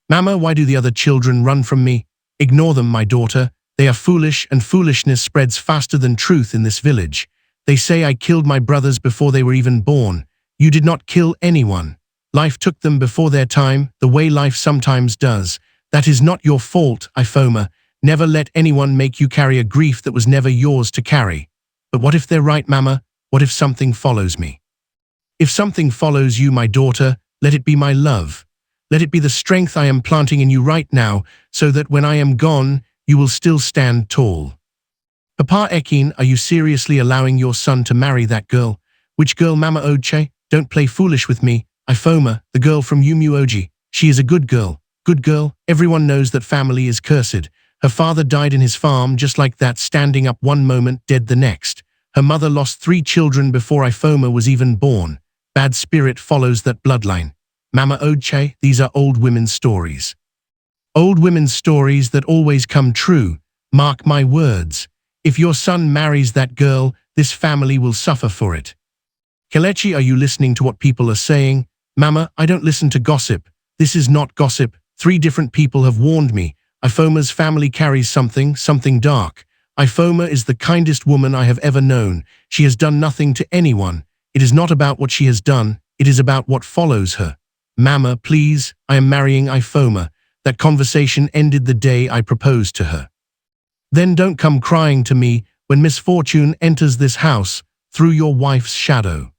Mama, why do the other children run from me? Ignore them, my daughter. They are foolish, and foolishness spreads faster than truth in this village. They say I killed my brothers before they were even born. You did not kill anyone. Life took them before their time, the way life sometimes does. That is not your fault, Ifeoma. Never let anyone make you carry a grief that was never yours to carry. But what if they're right, Mama? What if something follows me? If something follows you, my daughter, let it be my love. Let it be the strength I am planting in you right now, so that when I am gone, you will still stand tall. Papa Ekin, are you seriously allowing your son to marry that girl? Which girl, Mama Oche? Don't play foolish with me. Ifeoma, the girl from Umuoji. She is a good girl. Good girl. Everyone knows that family is cursed. Her father died in his farm just like that, standing up one moment, dead the next. Her mother lost 3 children before Ifeoma was even born. Bad spirit follows that bloodline. Mama Oche, these are old women's stories. Old women's stories that always come true. Mark my words. If your son marries that girl, this family will suffer for it. Kelechi, are you listening to what people are saying? Mama, I don't listen to gossip. This is not gossip. 3 different people have warned me. Ifeoma's family carries something dark. Ifeoma is the kindest woman I have ever known. She has done nothing to anyone. It is not about what she has done. It is about what follows her. Mama, please, I am marrying Ifeoma. That conversation ended the day I proposed to her. Then don't come crying to me when misfortune enters this house through your wife's shadow.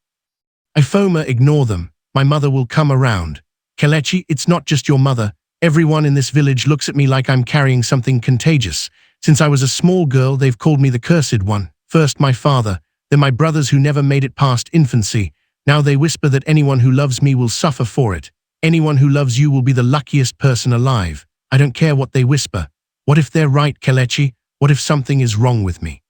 Ifeoma, ignore them. My mother will come around. Kelechi, it's not just your mother. Everyone in this village looks at me like I'm carrying something contagious. Since I was a small girl, they've called me the cursed one. First my father, then my brothers who never made it past infancy. Now they whisper that anyone who loves me will suffer for it. Anyone who loves you will be the luckiest person alive. I don't care what they whisper. What if they're right, Kelechi? What if something is wrong with me?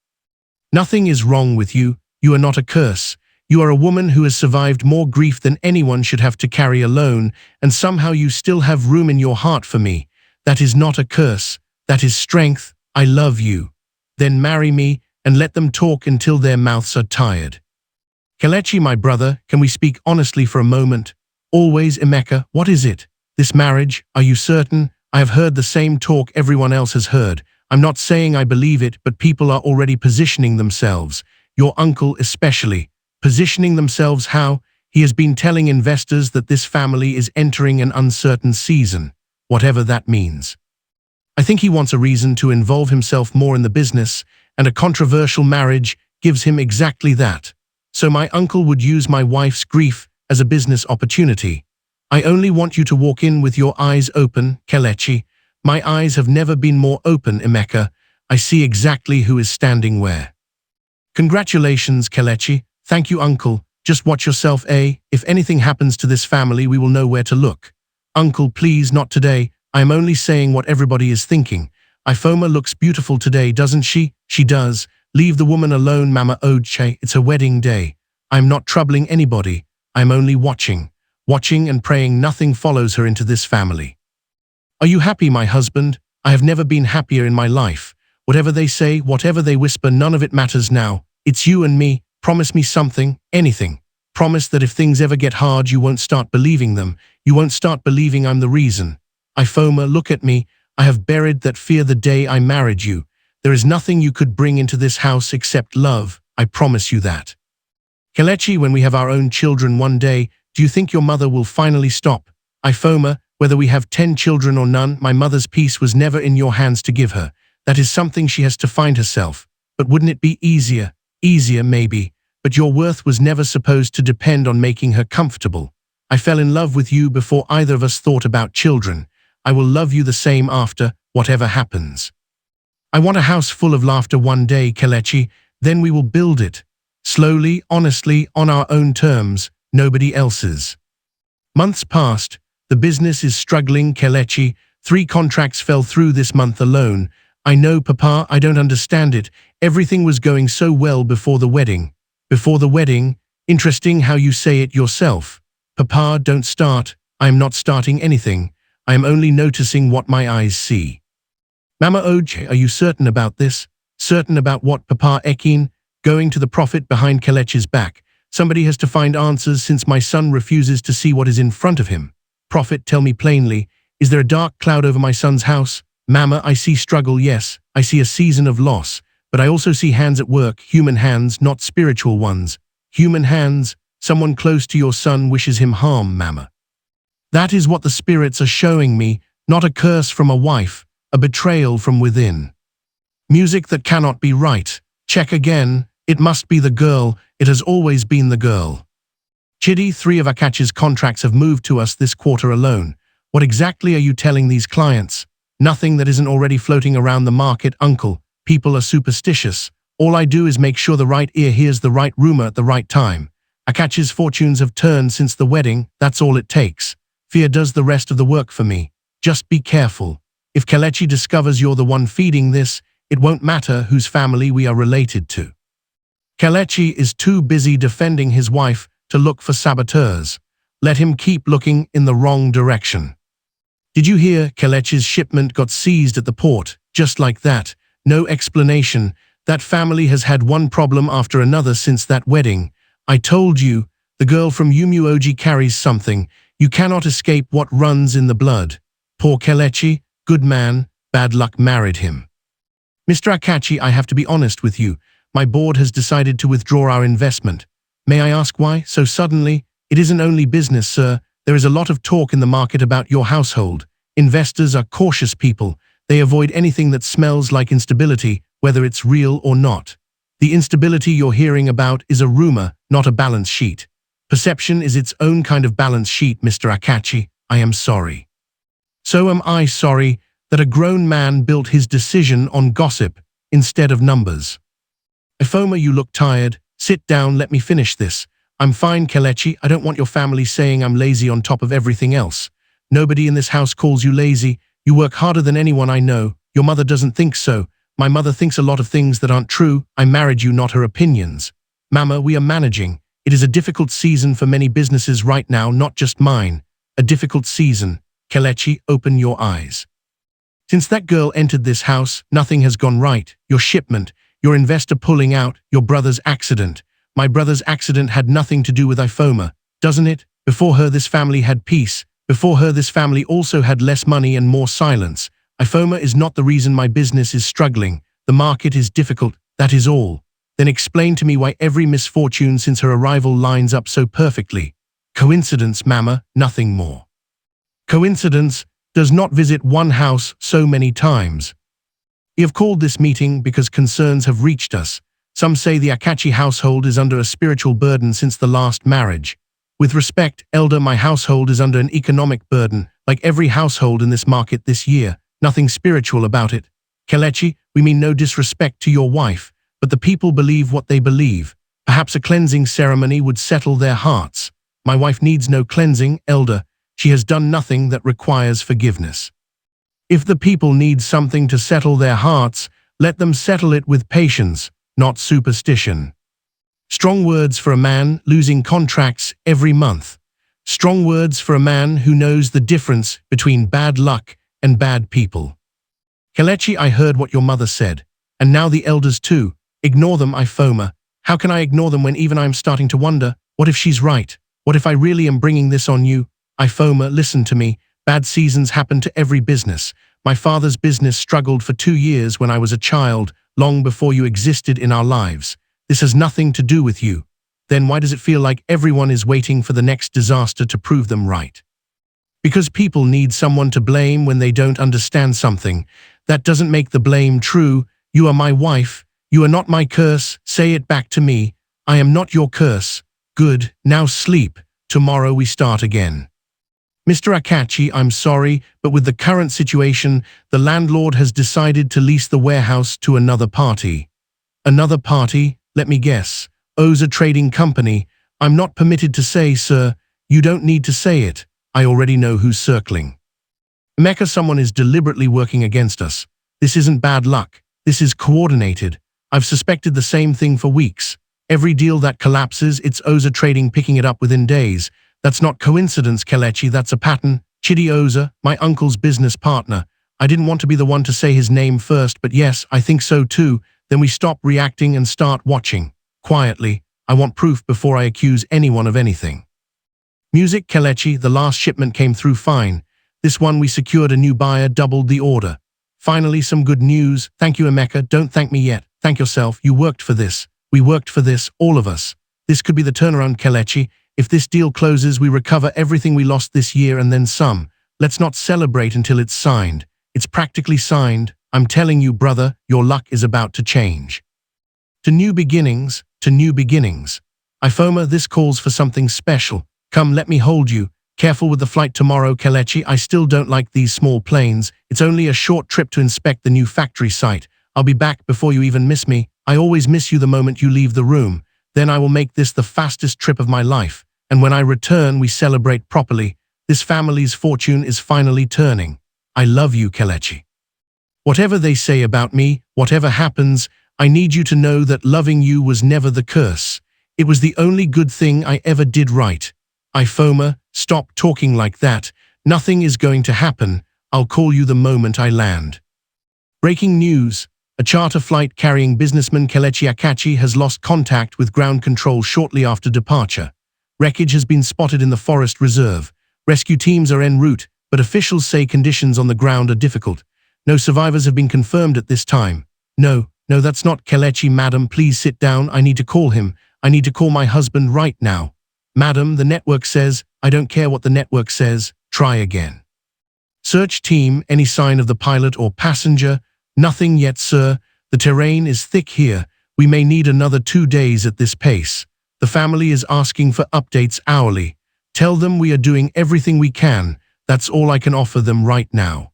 Nothing is wrong with you. You are not a curse. You are a woman who has survived more grief than anyone should have to carry alone, and somehow you still have room in your heart for me. That is not a curse. That is strength. I love you. Then marry me and let them talk until their mouths are tired. Kelechi, my brother, can we speak honestly for a moment? Always, Emeka, what is it? This marriage, are you certain? I have heard the same talk everyone else has heard. I'm not saying I believe it, but people are already positioning themselves. Your uncle especially. Positioning themselves how? He has been telling investors that this family is entering an uncertain season, whatever that means. I think he wants a reason to involve himself more in the business, and a controversial marriage gives him exactly that. So my uncle would use my wife's grief as a business opportunity. I only want you to walk in with your eyes open, Kelechi. My eyes have never been more open, Emeka. I see exactly who is standing where. Congratulations, Kelechi. Thank you, Uncle. Just watch yourself, eh? If anything happens to this family, we will know where to look. Uncle, please, not today. I am only saying what everybody is thinking. Ifeoma looks beautiful today, doesn't she? She does. Leave the woman alone, Mama Oche. It's her wedding day. I'm not troubling anybody. I'm only watching. Watching and praying nothing follows her into this family. Are you happy, my husband? I have never been happier in my life. Whatever they say, whatever they whisper, none of it matters now. It's you and me. Promise me something, anything. Promise that if things ever get hard, you won't start believing them. You won't start believing I'm the reason. Ifeoma, look at me. I have buried that fear the day I married you. There is nothing you could bring into this house except love. I promise you that. Kelechi, when we have our own children one day, do you think your mother will finally stop? Ifeoma, whether we have 10 children or none, my mother's peace was never in your hands to give her. That is something she has to find herself. But wouldn't it be easier? Easier, maybe. But your worth was never supposed to depend on making her comfortable. I fell in love with you before either of us thought about children. I will love you the same after, whatever happens. I want a house full of laughter one day, Kelechi. Then we will build it. Slowly, honestly, on our own terms, nobody else's. Months passed. The business is struggling, Kelechi. 3 contracts fell through this month alone. I know, Papa, I don't understand it. Everything was going so well before the wedding. Before the wedding? Interesting how you say it yourself. Papa, don't start. I am not starting anything. I am only noticing what my eyes see. Mama Oche, are you certain about this? Certain about what, Papa Ekin? Going to the prophet behind Kelechi's back. Somebody has to find answers since my son refuses to see what is in front of him. Prophet, tell me plainly, Is there a dark cloud over my son's house? Mama, I see struggle, yes. I see a season of loss. But I also see hands at work, human hands, not spiritual ones. Human hands. Someone close to your son wishes him harm, Mama. That is what the spirits are showing me, not a curse from a wife, a betrayal from within. Music that cannot be right. Check again. It must be the girl. It has always been the girl. Chidi, 3 of Akachi's contracts have moved to us this quarter alone. What exactly are you telling these clients? Nothing that isn't already floating around the market, uncle. People are superstitious. All I do is make sure the right ear hears the right rumor at the right time. Akachi's fortunes have turned since the wedding, that's all it takes. Fear does the rest of the work for me. Just be careful. If Kelechi discovers you're the one feeding this, it won't matter whose family we are related to. Kelechi is too busy defending his wife to look for saboteurs. Let him keep looking in the wrong direction. Did you hear? Kelechi's shipment got seized at the port, just like that. No explanation. That family has had one problem after another since that wedding. I told you, the girl from Umuoji carries something. You cannot escape what runs in the blood. Poor Kelechi, good man, bad luck married him. Mr. Akachi, I have to be honest with you. My board has decided to withdraw our investment. May I ask why, so suddenly? It isn't only business, sir. There is a lot of talk in the market about your household. Investors are cautious people. They avoid anything that smells like instability, whether it's real or not. The instability you're hearing about is a rumor, not a balance sheet. Perception is its own kind of balance sheet, Mr. Akachi. I am sorry. So am I sorry that a grown man built his decision on gossip instead of numbers. Ifeoma, you look tired. Sit down, let me finish this. I'm fine, Kelechi. I don't want your family saying I'm lazy on top of everything else. Nobody in this house calls you lazy. You work harder than anyone I know. Your mother doesn't think so. My mother thinks a lot of things that aren't true. I married you, not her opinions. Mama, we are managing. It is a difficult season for many businesses right now, not just mine. A difficult season. Kelechi, open your eyes. Since that girl entered this house, nothing has gone right. Your shipment, your investor pulling out, your brother's accident. My brother's accident had nothing to do with Ifeoma, doesn't it? Before her, this family had peace. Before her, this family also had less money and more silence. Ifeoma is not the reason my business is struggling. The market is difficult, that is all. Then explain to me why every misfortune since her arrival lines up so perfectly. Coincidence, Mama, nothing more. Coincidence does not visit one house so many times. We have called this meeting because concerns have reached us. Some say the Akachi household is under a spiritual burden since the last marriage. With respect, Elder, my household is under an economic burden, like every household in this market this year. Nothing spiritual about it. Kelechi, we mean no disrespect to your wife, but the people believe what they believe. Perhaps a cleansing ceremony would settle their hearts. My wife needs no cleansing, Elder. She has done nothing that requires forgiveness. If the people need something to settle their hearts, let them settle it with patience, not superstition. Strong words for a man losing contracts every month. Strong words for a man who knows the difference between bad luck and bad people. Kelechi, I heard what your mother said, and now the elders too. Ignore them, Ifeoma. How can I ignore them when even I'm starting to wonder, what if she's right? What if I really am bringing this on you? Ifeoma, listen to me. Bad seasons happen to every business. My father's business struggled for 2 years when I was a child, long before you existed in our lives. This has nothing to do with you. Then why does it feel like everyone is waiting for the next disaster to prove them right? Because people need someone to blame when they don't understand something. That doesn't make the blame true. You are my wife. You are not my curse. Say it back to me. I am not your curse. Good, now sleep. Tomorrow we start again. Mr. Akachi, I'm sorry, but with the current situation, the landlord has decided to lease the warehouse to another party. Another party? Let me guess. Oza Trading Company. I'm not permitted to say, sir. You don't need to say it. I already know who's circling. Mecca, someone is deliberately working against us. This isn't bad luck. This is coordinated. I've suspected the same thing for weeks. Every deal that collapses, it's Oza Trading picking it up within days. That's not coincidence, Kelechi, that's a pattern. Chidi Oza, my uncle's business partner. I didn't want to be the one to say his name first, but yes, I think so too. Then we stop reacting and start watching. Quietly, I want proof before I accuse anyone of anything. Music, Kelechi, the last shipment came through fine. This one we secured a new buyer, doubled the order. Finally, some good news. Thank you, Emeka. Don't thank me yet. Thank yourself. You worked for this. We worked for this, all of us. This could be the turnaround, Kelechi. If this deal closes, we recover everything we lost this year and then some. Let's not celebrate until it's signed. It's practically signed. I'm telling you, brother, your luck is about to change. To new beginnings, to new beginnings. Ifeoma, this calls for something special. Come, let me hold you. Careful with the flight tomorrow, Kelechi. I still don't like these small planes. It's only a short trip to inspect the new factory site. I'll be back before you even miss me. I always miss you the moment you leave the room. Then I will make this the fastest trip of my life. And when I return, we celebrate properly. This family's fortune is finally turning. I love you, Kelechi. Whatever they say about me, whatever happens, I need you to know that loving you was never the curse. It was the only good thing I ever did right. Ifeoma, stop talking like that. Nothing is going to happen. I'll call you the moment I land. Breaking news. A charter flight carrying businessman Kelechi Akachi has lost contact with ground control shortly after departure. Wreckage has been spotted in the forest reserve. Rescue teams are en route, but officials say conditions on the ground are difficult. No survivors have been confirmed at this time. No, that's not Kelechi, madam. Please sit down. I need to call him. I need to call my husband right now. Madam, the network says. I don't care what the network says. Try again. Search team, any sign of the pilot or passenger? Nothing yet, sir. The terrain is thick here. We may need another 2 days at this pace. The family is asking for updates hourly. Tell them we are doing everything we can. That's all I can offer them right now.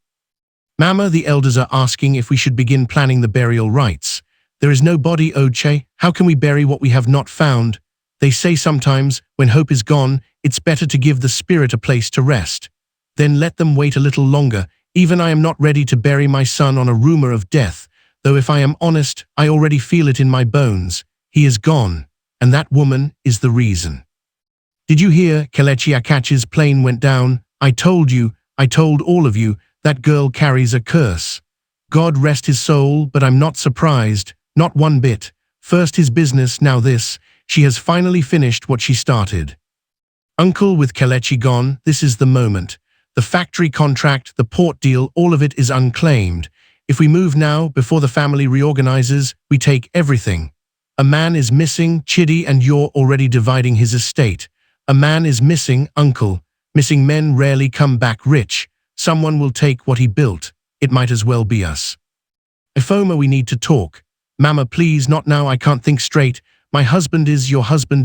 Mama, the elders are asking if we should begin planning the burial rites. There is no body, Oche. How can we bury what we have not found? They say sometimes, when hope is gone, it's better to give the spirit a place to rest. Then let them wait a little longer. Even I am not ready to bury my son on a rumor of death, though if I am honest, I already feel it in my bones. He is gone, and that woman is the reason. Did you hear? Kelechi Akachi's plane went down. I told you, I told all of you, that girl carries a curse. God rest his soul, but I'm not surprised, not one bit. First his business, now this. She has finally finished what she started. Uncle, with Kelechi gone, this is the moment. The factory contract, the port deal, all of it is unclaimed. If we move now, before the family reorganizes, we take everything. A man is missing, Chidi, and you're already dividing his estate. A man is missing, uncle. Missing men rarely come back rich. Someone will take what he built. It might as well be us. Ifeoma, we need to talk. Mama, please, not now. I can't think straight. Your husband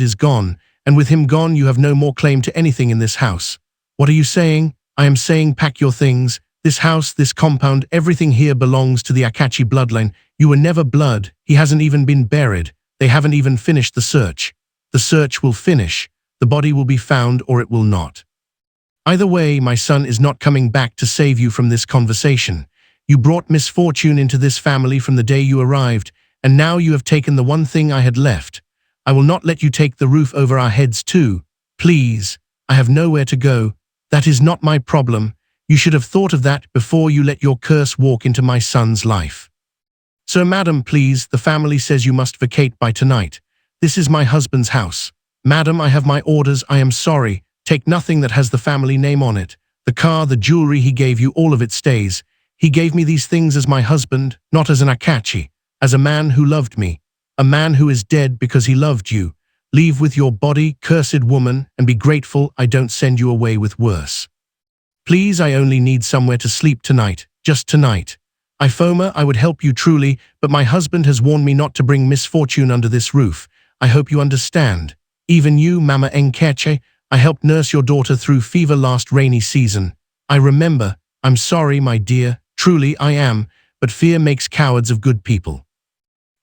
is gone, and with him gone, you have no more claim to anything in this house. What are you saying? I am saying pack your things. This house, this compound, everything here belongs to the Akachi bloodline. You were never blood. He hasn't even been buried. They haven't even finished the search. The search will finish. The body will be found or it will not. Either way, my son is not coming back to save you from this conversation. You brought misfortune into this family from the day you arrived, and now you have taken the one thing I had left. I will not let you take the roof over our heads too. Please, I have nowhere to go. That is not my problem. You should have thought of that before you let your curse walk into my son's life. So, madam, please, the family says you must vacate by tonight. This is my husband's house. Madam, I have my orders. I am sorry. Take nothing that has the family name on it. The car, the jewelry he gave you, all of it stays. He gave me these things as my husband, not as an Akachi, as a man who loved me. A man who is dead because he loved you. Leave with your body, cursed woman, and be grateful I don't send you away with worse. Please, I only need somewhere to sleep tonight, just tonight. Ifeoma, I would help you truly, but my husband has warned me not to bring misfortune under this roof. I hope you understand. Even you, Mama Nkechi, I helped nurse your daughter through fever last rainy season. I remember. I'm sorry, my dear. Truly, I am, but fear makes cowards of good people.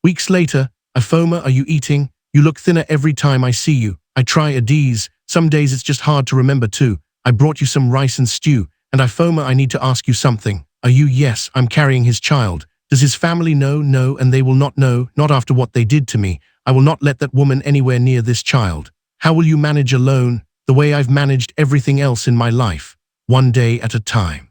Weeks later, Ifeoma, are you eating? You look thinner every time I see you. I try Adiz. Some days it's just hard to remember too. I brought you some rice and stew. And Ifeoma, I need to ask you something. Are you? Yes, I'm carrying his child. Does his family know? No, and they will not know, not after what they did to me. I will not let that woman anywhere near this child. How will you manage alone? The way I've managed everything else in my life. One day at a time.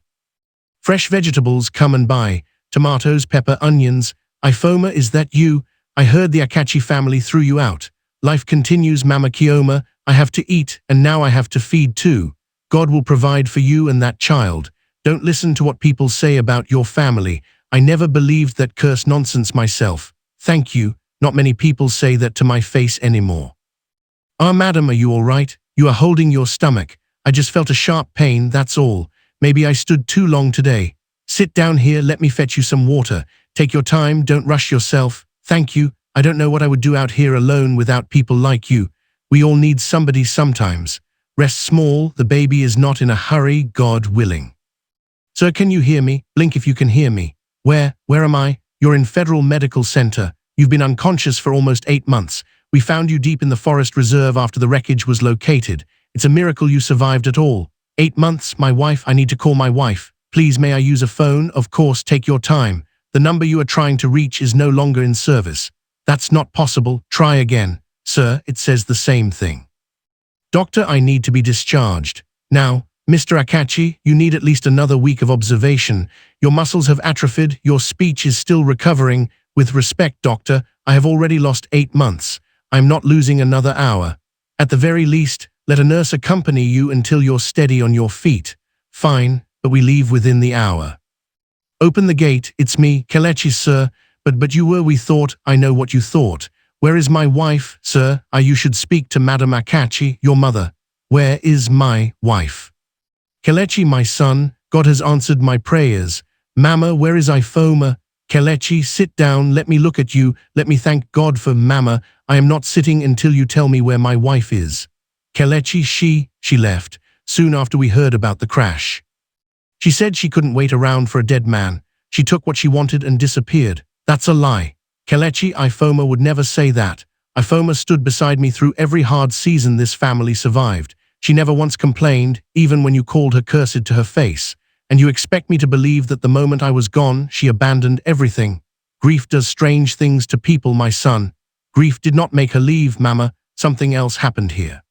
Fresh vegetables come and buy. Tomatoes, pepper, onions. Ifeoma, is that you? I heard the Akachi family threw you out. Life continues, Mama Kioma. I have to eat, and now I have to feed too. God will provide for you and that child. Don't listen to what people say about your family. I never believed that cursed nonsense myself. Thank you. Not many people say that to my face anymore. Ah, madam, are you all right? You are holding your stomach. I just felt a sharp pain, that's all. Maybe I stood too long today. Sit down here, let me fetch you some water. Take your time, don't rush yourself. Thank you. I don't know what I would do out here alone without people like you. We all need somebody sometimes. Rest small, the baby is not in a hurry, God willing. Sir, can you hear me? Blink if you can hear me. Where am I? You're in Federal Medical Center. You've been unconscious for almost 8 months. We found you deep in the forest reserve after the wreckage was located. It's a miracle you survived at all. 8 months, my wife, I need to call my wife. Please, may I use a phone? Of course, take your time. The number you are trying to reach is no longer in service. That's not possible. Try again. Sir, it says the same thing. Doctor, I need to be discharged. Now, Mr. Akachi, you need at least another week of observation. Your muscles have atrophied, your speech is still recovering. With respect, doctor, I have already lost 8 months. I'm not losing another hour. At the very least, let a nurse accompany you until you're steady on your feet. Fine, but we leave within the hour. Open the gate, it's me, Kelechi, sir. But you were, we thought, I know what you thought. Where is my wife, sir? You should speak to Madam Akachi, your mother. Where is my wife? Kelechi, my son, God has answered my prayers. Mama, where is Ifeoma? Kelechi, sit down, let me look at you, let me thank God for Mama. I am not sitting until you tell me where my wife is. Kelechi, she left, soon after we heard about the crash. She said she couldn't wait around for a dead man. She took what she wanted and disappeared. That's a lie. Kelechi, Ifeoma would never say that. Ifeoma stood beside me through every hard season this family survived. She never once complained, even when you called her cursed to her face. And you expect me to believe that the moment I was gone, she abandoned everything. Grief does strange things to people, my son. Grief did not make her leave, Mama. Something else happened here.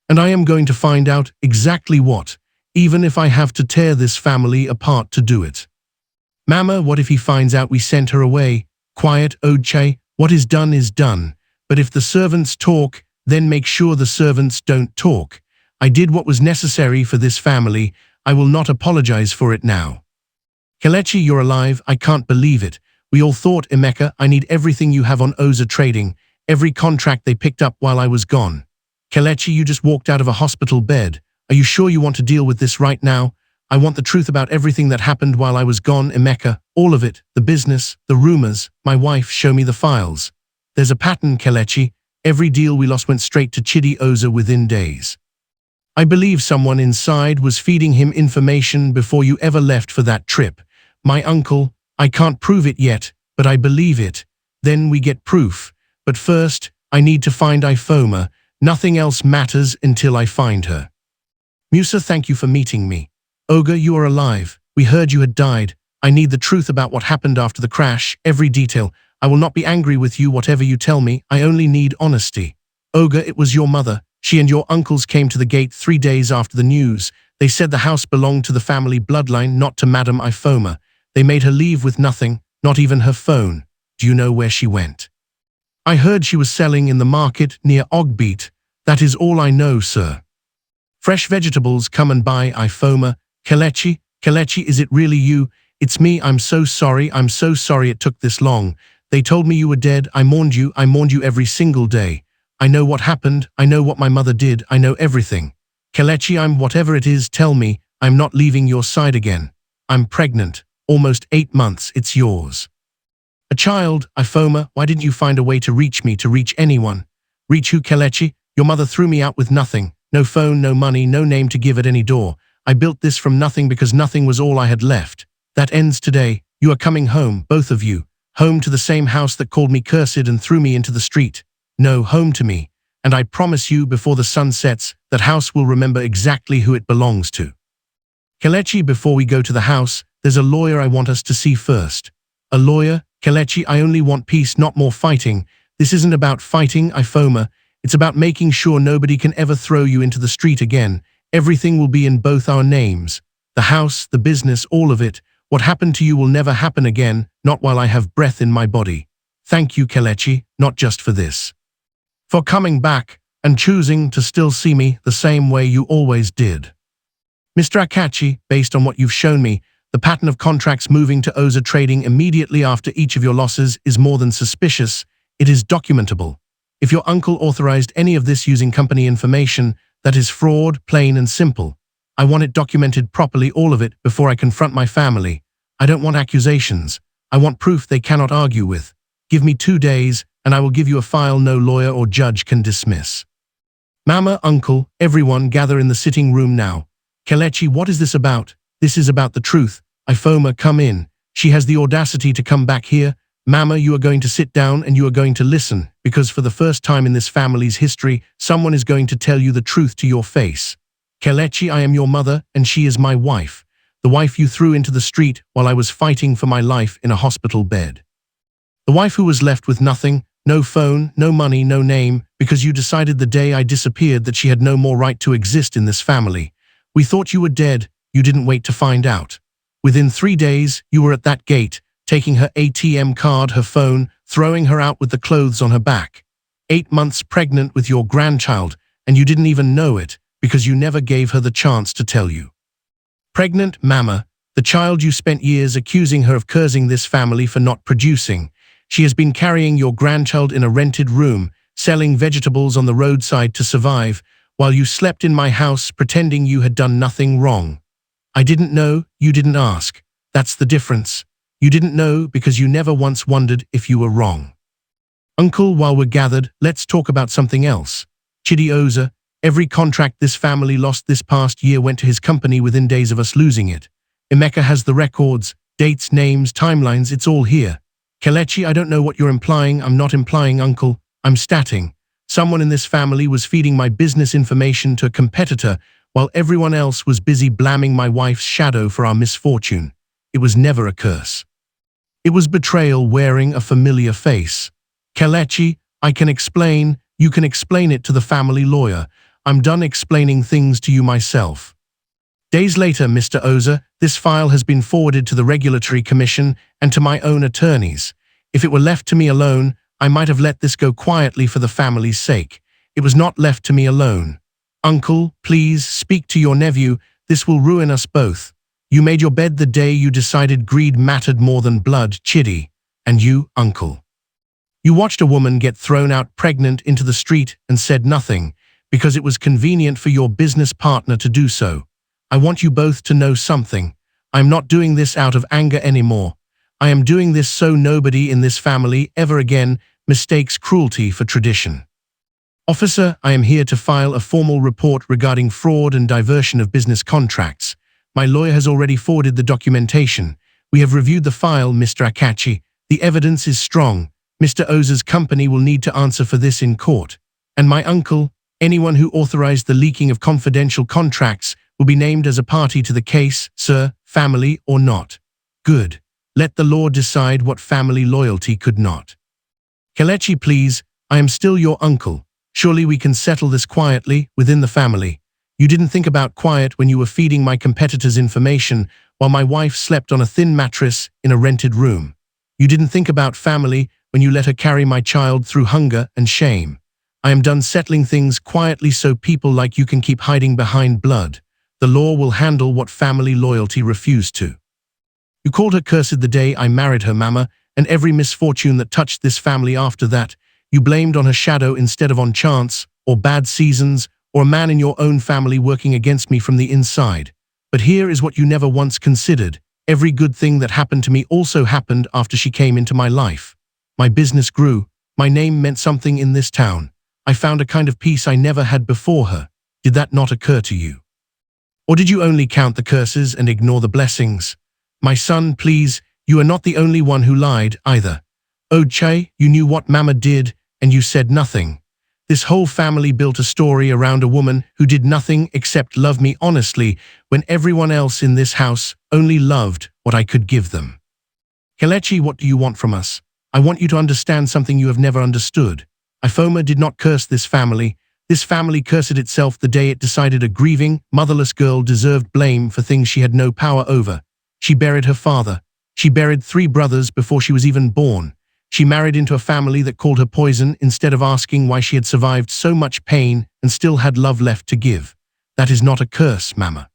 And I am going to find out exactly what, even if I have to tear this family apart to do it. Mama, what if he finds out we sent her away? Quiet, Oche, what is done. But if the servants talk, then make sure the servants don't talk. I did what was necessary for this family. I will not apologize for it now. Kelechi, you're alive. I can't believe it. We all thought, Emeka, I need everything you have on Oza Trading, every contract they picked up while I was gone. Kelechi, you just walked out of a hospital bed. Are you sure you want to deal with this right now? I want the truth about everything that happened while I was gone, Emeka. All of it, the business, the rumors, my wife, show me the files. There's a pattern, Kelechi. Every deal we lost went straight to Chidi Oza within days. I believe someone inside was feeding him information before you ever left for that trip. My uncle, I can't prove it yet, but I believe it. Then we get proof. But first, I need to find Ifeoma. Nothing else matters until I find her. Musa, thank you for meeting me. Oga, you are alive. We heard you had died. I need the truth about what happened after the crash, every detail. I will not be angry with you whatever you tell me. I only need honesty. Oga, it was your mother. She and your uncles came to the gate 3 days after the news. They said the house belonged to the family bloodline, not to Madam Ifeoma. They made her leave with nothing, not even her phone. Do you know where she went? I heard she was selling in the market near Ogbeat. That is all I know, sir. Fresh vegetables, come and buy, Ifeoma. Kelechi, is it really you? It's me, I'm so sorry it took this long. They told me you were dead, I mourned you every single day. I know what happened, I know what my mother did, I know everything. Kelechi, I'm whatever it is, tell me, I'm not leaving your side again. I'm pregnant, almost 8 months, it's yours. A child, Ifeoma, why didn't you find a way to reach me, to reach anyone? Reach who, Kelechi? Your mother threw me out with nothing. No phone, no money, no name to give at any door. I built this from nothing because nothing was all I had left. That ends today. You are coming home, both of you. Home to the same house that called me cursed and threw me into the street. No, home to me. And I promise you, before the sun sets, that house will remember exactly who it belongs to. Kelechi, before we go to the house, there's a lawyer I want us to see first. A lawyer? Kelechi, I only want peace, not more fighting. This isn't about fighting, Ifeoma. It's about making sure nobody can ever throw you into the street again. Everything will be in both our names. The house, the business, all of it. What happened to you will never happen again, not while I have breath in my body. Thank you, Kelechi, not just for this. For coming back and choosing to still see me the same way you always did. Mr. Akachi, based on what you've shown me, the pattern of contracts moving to Oza trading immediately after each of your losses is more than suspicious. It is documentable. If your uncle authorized any of this using company information, that is fraud, plain and simple. I want it documented properly, all of it, before I confront my family. I don't want accusations. I want proof they cannot argue with. Give me 2 days, and I will give you a file no lawyer or judge can dismiss. Mama, uncle, everyone gather in the sitting room now. Kelechi, what is this about? This is about the truth. Ifeoma, come in. She has the audacity to come back here. Mama, you are going to sit down and you are going to listen, because for the first time in this family's history, someone is going to tell you the truth to your face. Kelechi, I am your mother, and she is my wife. The wife you threw into the street while I was fighting for my life in a hospital bed. The wife who was left with nothing, no phone, no money, no name, because you decided the day I disappeared that she had no more right to exist in this family. We thought you were dead. You didn't wait to find out. Within 3 days, you were at that gate, taking her ATM card, her phone, throwing her out with the clothes on her back. 8 months pregnant with your grandchild, and you didn't even know it, because you never gave her the chance to tell you. Pregnant, Mama, the child you spent years accusing her of cursing this family for not producing. She has been carrying your grandchild in a rented room, selling vegetables on the roadside to survive, while you slept in my house pretending you had done nothing wrong. I didn't know, you didn't ask. That's the difference. You didn't know because you never once wondered if you were wrong. Uncle, while we're gathered, let's talk about something else. Chidi Oza, every contract this family lost this past year went to his company within days of us losing it. Emeka has the records, dates, names, timelines, it's all here. Kelechi, I don't know what you're implying. I'm not implying, Uncle. I'm stating. Someone in this family was feeding my business information to a competitor while everyone else was busy blaming my wife's shadow for our misfortune. It was never a curse. It was betrayal wearing a familiar face. Kelechi, I can explain. You can explain it to the family lawyer. I'm done explaining things to you myself. Days later, Mr. Oza, this file has been forwarded to the Regulatory Commission and to my own attorneys. If it were left to me alone, I might have let this go quietly for the family's sake. It was not left to me alone. Uncle, please speak to your nephew. This will ruin us both. You made your bed the day you decided greed mattered more than blood, Chidi. And you, Uncle. You watched a woman get thrown out pregnant into the street and said nothing, because it was convenient for your business partner to do so. I want you both to know something. I'm not doing this out of anger anymore. I am doing this so nobody in this family ever again mistakes cruelty for tradition. Officer, I am here to file a formal report regarding fraud and diversion of business contracts. My lawyer has already forwarded the documentation. We have reviewed the file, Mr. Akachi. The evidence is strong. Mr. Oza's company will need to answer for this in court. And my uncle, anyone who authorized the leaking of confidential contracts, will be named as a party to the case, sir, family or not. Good. Let the law decide what family loyalty could not. Kelechi, please, I am still your uncle. Surely we can settle this quietly, within the family. You didn't think about quiet when you were feeding my competitors information while my wife slept on a thin mattress in a rented room. You didn't think about family when you let her carry my child through hunger and shame. I am done settling things quietly so people like you can keep hiding behind blood. The law will handle what family loyalty refused to. You called her cursed the day I married her, Mama, and every misfortune that touched this family after that, you blamed on her shadow instead of on chance, or bad seasons, or a man in your own family working against me from the inside. But here is what you never once considered. Every good thing that happened to me also happened after she came into my life. My business grew. My name meant something in this town. I found a kind of peace I never had before her. Did that not occur to you? Or did you only count the curses and ignore the blessings? My son, please, you are not the only one who lied, either. Oche, you knew what Mama did, and you said nothing. This whole family built a story around a woman who did nothing except love me honestly when everyone else in this house only loved what I could give them. Kelechi, what do you want from us? I want you to understand something you have never understood. Ifeoma did not curse this family. This family cursed itself the day it decided a grieving, motherless girl deserved blame for things she had no power over. She buried her father. She buried 3 brothers before she was even born. She married into a family that called her poison instead of asking why she had survived so much pain and still had love left to give. That is not a curse, Mama.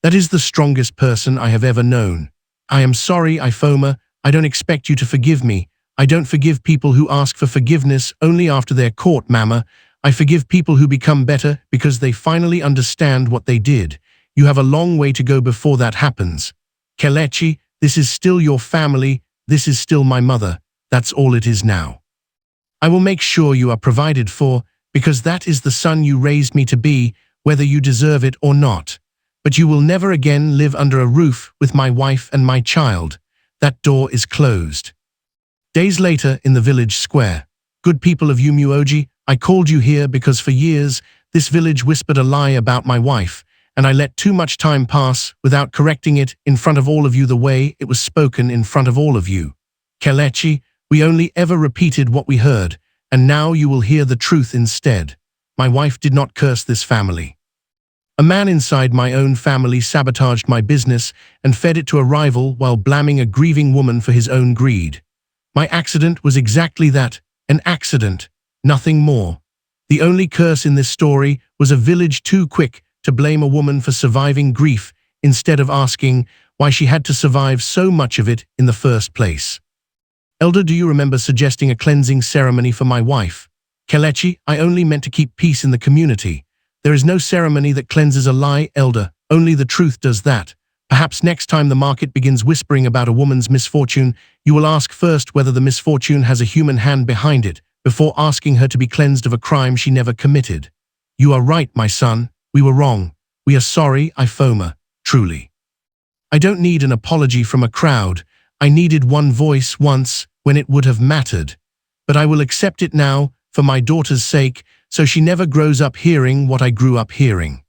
That is the strongest person I have ever known. I am sorry, Ifeoma. I don't expect you to forgive me. I don't forgive people who ask for forgiveness only after they're caught, Mama. I forgive people who become better because they finally understand what they did. You have a long way to go before that happens. Kelechi, this is still your family. This is still my mother. That's all it is now. I will make sure you are provided for, because that is the son you raised me to be, whether you deserve it or not. But you will never again live under a roof with my wife and my child. That door is closed. Days later, in the village square. Good people of Umuoji, I called you here because for years, this village whispered a lie about my wife, and I let too much time pass without correcting it in front of all of you the way it was spoken in front of all of you. Kelechi, we only ever repeated what we heard, and now you will hear the truth instead. My wife did not curse this family. A man inside my own family sabotaged my business and fed it to a rival while blaming a grieving woman for his own greed. My accident was exactly that, an accident, nothing more. The only curse in this story was a village too quick to blame a woman for surviving grief instead of asking why she had to survive so much of it in the first place. Elder, do you remember suggesting a cleansing ceremony for my wife? Kelechi, I only meant to keep peace in the community. There is no ceremony that cleanses a lie, Elder. Only the truth does that. Perhaps next time the market begins whispering about a woman's misfortune, you will ask first whether the misfortune has a human hand behind it, before asking her to be cleansed of a crime she never committed. You are right, my son. We were wrong. We are sorry, Ifeoma, truly. I don't need an apology from a crowd. I needed one voice once when it would have mattered. But I will accept it now for my daughter's sake, so she never grows up hearing what I grew up hearing.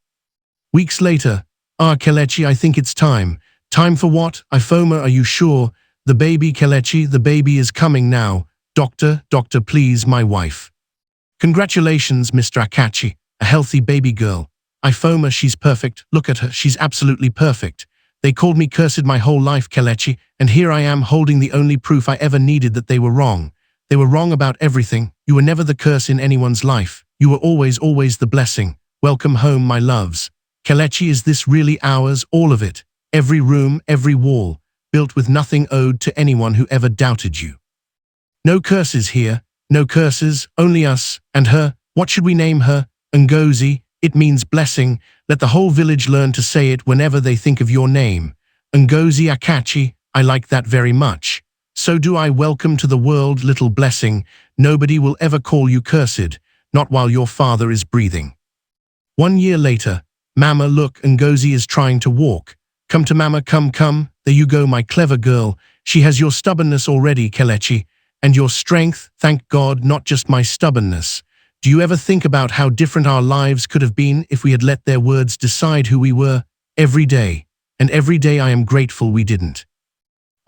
Weeks later, Kelechi, I think it's time. Time for what? Ifeoma, are you sure? The baby, Kelechi, the baby is coming now. Doctor, please, my wife. Congratulations, Mr. Akachi, a healthy baby girl. Ifeoma, she's perfect. Look at her, she's absolutely perfect. They called me cursed my whole life, Kelechi, and here I am holding the only proof I ever needed that they were wrong. They were wrong about everything. You were never the curse in anyone's life. You were always the blessing. Welcome home, my loves. Kelechi, is this really ours, all of it? Every room, every wall, built with nothing owed to anyone who ever doubted you. No curses here, no curses, only us and her. What should we name her? Ngozi. It means blessing. Let the whole village learn to say it whenever they think of your name. Ngozi Akachi, I like that very much. So do I. Welcome to the world, little blessing. Nobody will ever call you cursed, not while your father is breathing. 1 year later, Mama, look, Ngozi is trying to walk. Come to Mama, come. There you go, my clever girl. She has your stubbornness already, Kelechi, and your strength, thank God, not just my stubbornness. Do you ever think about how different our lives could have been if we had let their words decide who we were? Every day, and every day I am grateful we didn't.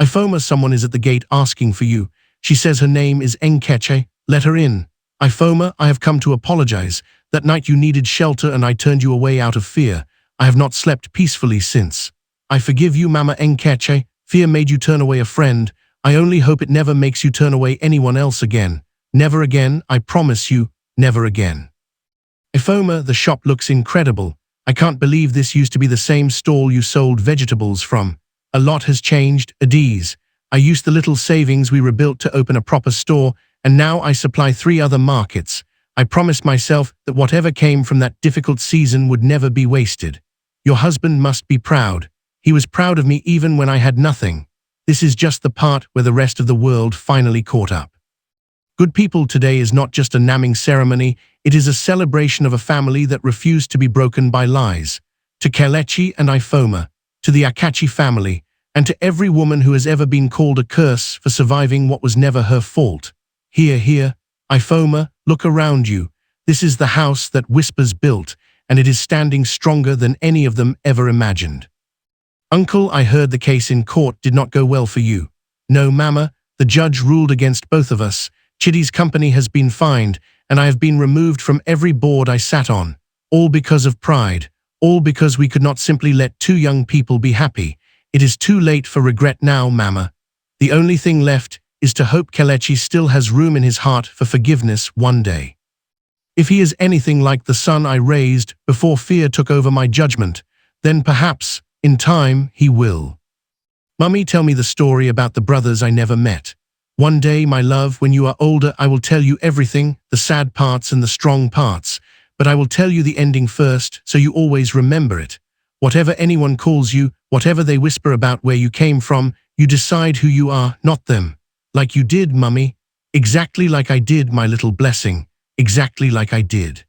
Ifeoma, someone is at the gate asking for you. She says her name is Nkechi. Let her in. Ifeoma, I have come to apologize. That night you needed shelter and I turned you away out of fear. I have not slept peacefully since. I forgive you, Mama Nkechi. Fear made you turn away a friend. I only hope it never makes you turn away anyone else again. Never again, I promise you, never again. Ifeoma, the shop looks incredible. I can't believe this used to be the same stall you sold vegetables from. A lot has changed, Adiz. I used the little savings we rebuilt to open a proper store, and now I supply 3 other markets. I promised myself that whatever came from that difficult season would never be wasted. Your husband must be proud. He was proud of me even when I had nothing. This is just the part where the rest of the world finally caught up. Good people, today is not just a naming ceremony, it is a celebration of a family that refused to be broken by lies. To Kelechi and Ifeoma, to the Akachi family, and to every woman who has ever been called a curse for surviving what was never her fault. Here, Ifeoma, look around you. This is the house that whispers built, and it is standing stronger than any of them ever imagined. Uncle, I heard the case in court did not go well for you. No, Mama, the judge ruled against both of us. Chidi's company has been fined, and I have been removed from every board I sat on. All because of pride. All because we could not simply let 2 young people be happy. It is too late for regret now, Mama. The only thing left is to hope Kelechi still has room in his heart for forgiveness one day. If he is anything like the son I raised before fear took over my judgment, then perhaps In time, he will. Mummy, tell me the story about the brothers I never met. One day, my love, when you are older, I will tell you everything, the sad parts and the strong parts. But I will tell you the ending first, so you always remember it. Whatever anyone calls you, whatever they whisper about where you came from, you decide who you are, not them. Like you did, Mummy. Exactly like I did, my little blessing. Exactly like I did.